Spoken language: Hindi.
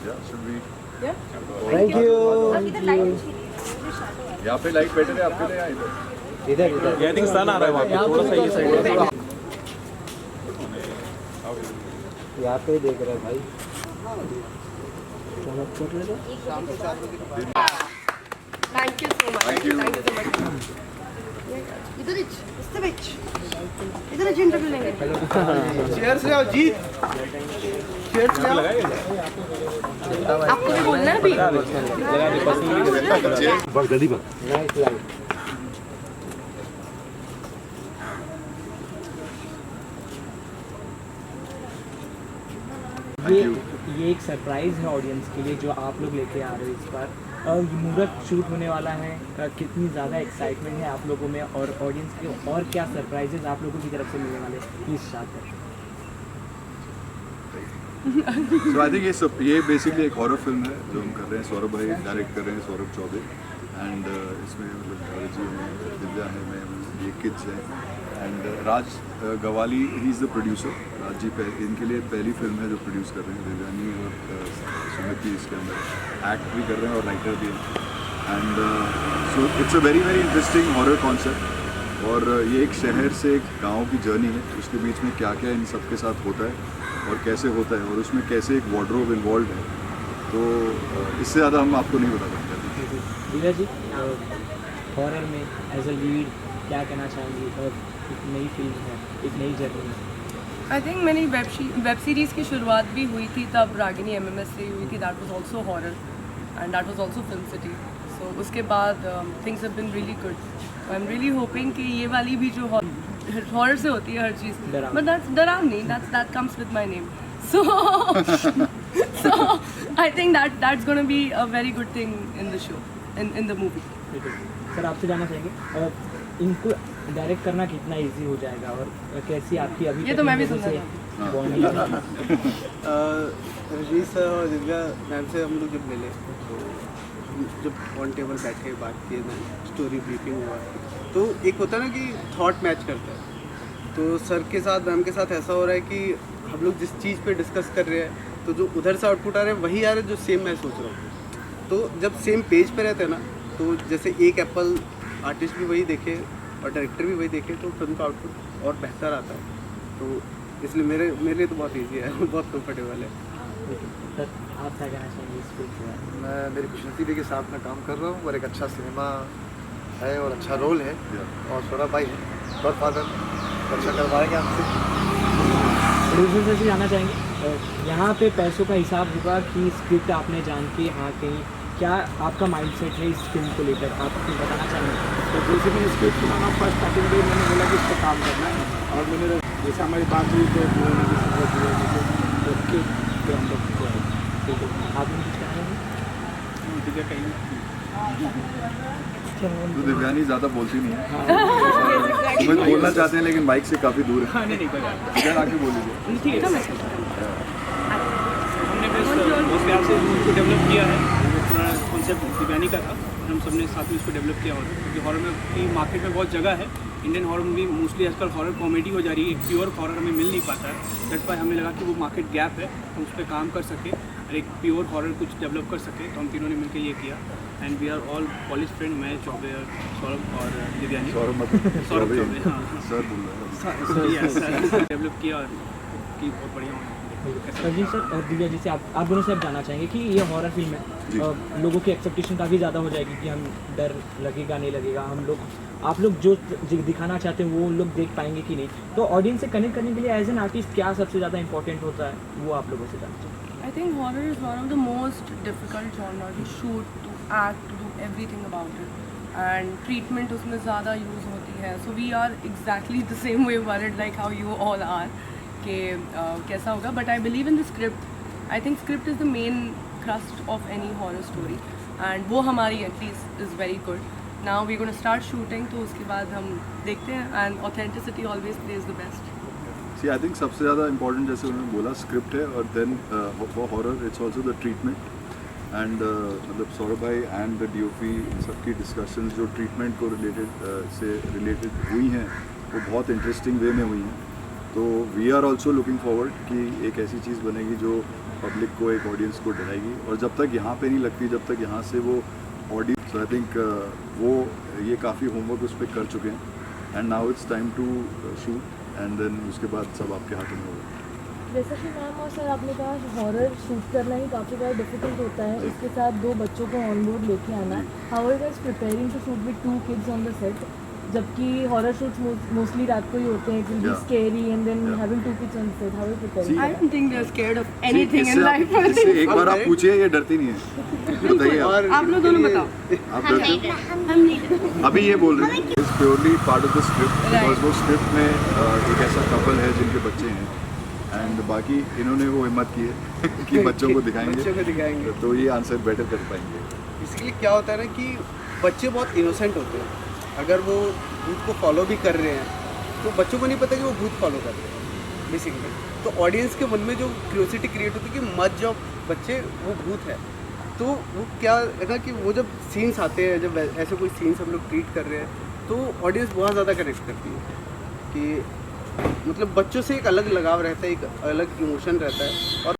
Yeah, should we? Yeah. Thank you. यहाँ पे लाइट बेटर है आपके लिए या इधर? इधर इधर आई थिंक सन आ रहा है वहाँ पे, थोड़ा सा ये साइड है। यहाँ पे देख रहे हैं भाई। चमक कर ले। Thank you so much. Thank you. Thank you so much. इधर इच, इससे बिच। इधर इच इंटरव्यू लेंगे। चेयर्स ले आओ जीत। चेयर्स ले आओ। आपको भी बोलना है अभी? Nice light. ये एक सरप्राइज़ है ऑडियंस के लिए जो आप लोग लेके आ रहे हो इस बार। मुहूर्त शूट होने वाला है, कितनी ज़्यादा एक्साइटमेंट है आप लोगों में और ऑडियंस के, और क्या सरप्राइजेज आप लोगों की तरफ से मिलने वाले, प्लीज़ स्टार्ट करें। So I think ये बेसिकली एक हॉरर फिल्म है जो हम कर रहे हैं। सौरभ भाई डायरेक्ट कर रहे हैं, सौरभ चौबे, एंड इसमें मतलब जी हैं, दिव्या है, मैं ये किड्स हैं, and Raj Gawali he is the producer. Raj ji इनके लिए पहली फिल्म है जो प्रोड्यूस कर रहे हैं। दिव्यानी और सुमित भी इसके अंदर एक्ट भी कर रहे हैं और राइटर भी हैं, and so it's a very very interesting horror concept. और ये एक शहर से एक गाँव की जर्नी है, उसके बीच में क्या क्या इन सब के साथ होता है और कैसे होता है, और उसमें कैसे एक वार्डरोब इन्वॉल्व है। तो इससे ज़्यादा हम आपको नहीं बता सकते। दिव्या जी, हॉरर में एज अ लीड क्या कहना चाहेंगी, और एक नई फिल्म है, एक नई जर्नी है। आई थिंक मैंने वेब सीरीज़ की शुरुआत भी हुई थी तब रागिनी MMS से हुई थी। That was also horror and that was also film city. So उसके बाद things have been really good. I am really hoping कि ये वाली भी जो हॉरर से होती है हर चीज़, बट दैट्स डरावनी, that comes with my name. So I think that's gonna be a very good thing in the show, in the movie. Sir आपसे जानना चाहेंगे इनको डायरेक्ट करना कितना इजी हो जाएगा और कैसी आपकी अभी ये तो मैं भी सुनना बॉन्डिंग है? रजनीश सर और दिव्या मैम से हम लोग जब मिले तो जब ऑन टेबल बैठे बात किए, स्टोरी ब्रीफिंग हुआ, तो एक होता है ना कि थॉट मैच करता है। तो सर के साथ मैम के साथ ऐसा हो रहा है कि हम लोग जिस चीज़ पे डिस्कस कर रहे हैं तो जो उधर से आउटपुट आ रहे हैं वही आ रहे हैं जो सेम मैं सोच रहा हूँ। तो जब सेम पेज पे रहते हैं ना, तो जैसे एक एप्पल आर्टिस्ट भी वही देखे और डायरेक्टर भी वही देखे तो फिल्म का आउटपुट और बेहतर आता है। तो इसलिए मेरे लिए तो बहुत ईजी है, बहुत कंफर्टेबल है। सर आप क्या कहना चाहेंगे इस फिल्म के बारे में? मैं मेरी खुशनसीबी के साथ मैं काम कर रहा हूँ और एक अच्छा सिनेमा है और अच्छा रोल है, और सौरभ भाई है गॉड फादर, अच्छा करवाएंगे आपसे। प्रोड्यूसर से जानना चाहेंगे यहाँ पे पैसों का हिसाब होगा कि स्क्रिप्ट आपने जान के, हाँ कहीं क्या आपका माइंडसेट है इस फिल्म को लेकर, आप कुछ बताना चाहेंगे? तो बेसिकली स्क्रिप्ट बनाना फर्स्ट स्टार्टिंग डे मैंने बोला कि इस पर काम करना है, और मैंने जैसे हमारी बात हुई तो बोलने की सपोर्ट हुई है, ओके तो हम लोग ठीक है, आप कुछ कहेंगे? ठीक है कहीं तो दिव्यानी ज़्यादा बोलती नहीं है, सुमित बोलना चाहते हैं लेकिन बाइक से काफ़ी दूर है। हाँ नहीं कोई बात नहीं। इधर आके बोल लीजिए। ठीक है, हमने बस बहुत प्यार से इसको डेवलप किया है। पूरा कॉन्सेप्ट दिव्यानी का था, हम सबने साथ में इसको डेवलप किया, क्योंकि हॉरर में की मार्केट में बहुत जगह है। इंडियन हॉरर मूवी मोस्टली आजकल हॉरर कॉमेडी हो जा रही है, एक प्योर हॉरर हमें मिल नहीं पाता है। दैट्स व्हाई हमें लगा कि वो मार्केट गैप है, हम उस पर काम कर सके और एक प्योर हॉरर कुछ डेवलप कर सके। तो हम तीनों ने मिलकर ये किया, and we are all college friend, मैं, चौबे, सौरभ और दिव्यानी। सौरभ चौबे, हाँ सर बोल रहे हैं। डेवलप किया और की बहुत बढ़िया होना। रजनी सर और दिव्या जी से आप दोनों से अब जानना चाहेंगे कि ये हॉरर फिल्म है, लोगों की एक्सपेक्टेशन काफ़ी ज़्यादा हो जाएगी कि हम डर लगेगा नहीं लगेगा, हम लोग आप लोग जो दिखाना चाहते हैं वो लोग देख पाएंगे कि नहीं, तो ऑडियंस से कनेक्ट करने के लिए एज एन आर्टिस्ट क्या सबसे ज़्यादा इंपॉर्टेंट होता है वो आप लोगों से जानना चाहिए? I think horror is one of the most difficult genre to shoot, to act, to do everything about it. And treatment उसमें ज़्यादा use होती है. So we are exactly the same way worried like how you all are कि कैसा होगा. But I believe in the script. I think script is the main crust of any horror story. And वो हमारी at least is very good. Now we're going to start shooting, तो उसके बाद हम देखते हैं. And authenticity always plays the best. I think सबसे ज़्यादा इंपॉर्टेंट जैसे उन्होंने बोला स्क्रिप्ट है, और then for horror it's also the treatment. And मतलब सौरभ भाई एंड द DOP सबकी डिस्कशंस जो ट्रीटमेंट को रिलेटेड हुई हैं वो बहुत इंटरेस्टिंग वे में हुई हैं। तो we are also looking forward कि एक ऐसी चीज़ बनेगी जो पब्लिक को, एक ऑडियंस को डराएगी, और जब तक यहाँ पे नहीं लगती, जब तक यहाँ से वो ऑडियंस, आई थिंक वो ये काफ़ी होमवर्क उस पर कर चुके हैं, and now it's time to shoot, and then उसके बाद सब आपके हाथों में होगा। जैसा कि मैम और सर आपने कहा हॉरर शूट करना ही काफ़ी ज़्यादा डिफिकल्ट होता है, इसके साथ 2 बच्चों को ऑन बोर्ड लेके आना। How are you guys preparing to shoot with 2 kids on the set, जबकि हॉरर शूट्स मोस्टली रात को ही होते हैं, it will be Yeah. Scary and then Yeah. Having 2 kids on set, how are you preparing? I don't think they're scared of anything in इससे life. इससे एक बार आप पूछिए, ये डरती नहीं है, बताइए आप। और आप लोग दोनों बताओ। आप डरते हो? अभी ये बोल रहे हैं it's purely part of the script, because वो स्क्रिप्ट में एक ऐसा कपल है जिनके बच्चे हैं, एंड बाकी इन्होंने वो हिम्मत की है कि बच्चों को बच्चों को दिखाएंगे। तो ये आंसर बेटर कर पाएंगे। इसलिए क्या होता है ना कि बच्चे बहुत इनोसेंट होते हैं, अगर वो भूत को फॉलो भी कर रहे हैं तो बच्चों को नहीं पता कि वो भूत फॉलो कर रहे हैं बेसिकली। तो ऑडियंस के मन में जो क्यूरियोसिटी क्रिएट होती है कि मत जाओ बच्चे, वो भूत है, तो वो क्या है ना कि वो जब सीन्स आते हैं, जब ऐसे कोई सीन्स हम लोग ट्रीट कर रहे हैं, तो ऑडियंस बहुत ज़्यादा कनेक्ट करती है कि मतलब बच्चों से एक अलग लगाव रहता है, एक अलग इमोशन रहता है। और